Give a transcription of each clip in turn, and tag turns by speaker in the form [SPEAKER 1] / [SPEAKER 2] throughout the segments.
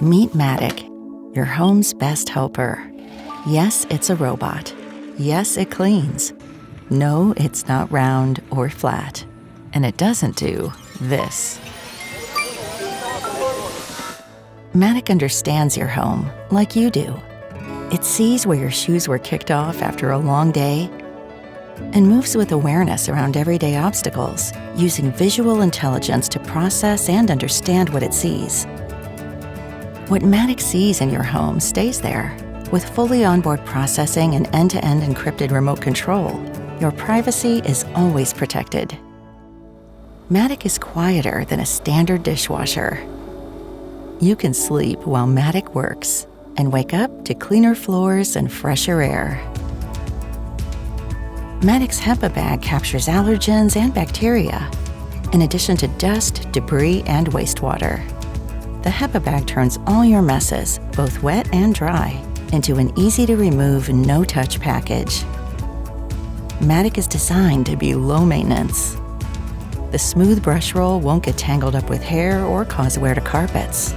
[SPEAKER 1] Meet Matic, your home's best helper. Yes, it's a robot. Yes, it cleans. No, it's not round or flat. And it doesn't do this. Matic understands your home like you do. It sees where your shoes were kicked off after a long day and moves with awareness around everyday obstacles, using visual intelligence to process and understand what it sees. What Matic sees in your home stays there. With fully onboard processing and end-to-end encrypted remote control, your privacy is always protected. Matic is quieter than a standard dishwasher. You can sleep while Matic works and wake up to cleaner floors and fresher air. Matic's HEPA bag captures allergens and bacteria, in addition to dust, debris, and wastewater. The HEPA bag turns all your messes, both wet and dry, into an easy-to-remove, no-touch package. Matic is designed to be low maintenance. The smooth brush roll won't get tangled up with hair or cause wear to carpets.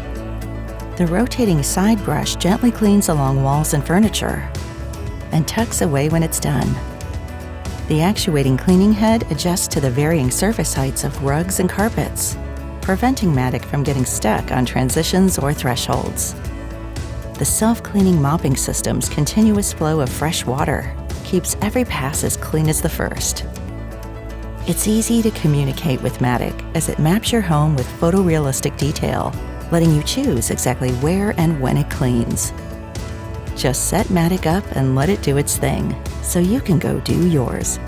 [SPEAKER 1] The rotating side brush gently cleans along walls and furniture and tucks away when it's done. The actuating cleaning head adjusts to the varying surface heights of rugs and carpets, preventing Matic from getting stuck on transitions or thresholds. The self-cleaning mopping system's continuous flow of fresh water keeps every pass as clean as the first. It's easy to communicate with Matic as it maps your home with photorealistic detail, letting you choose exactly where and when it cleans. Just set Matic up and let it do its thing, so you can go do yours.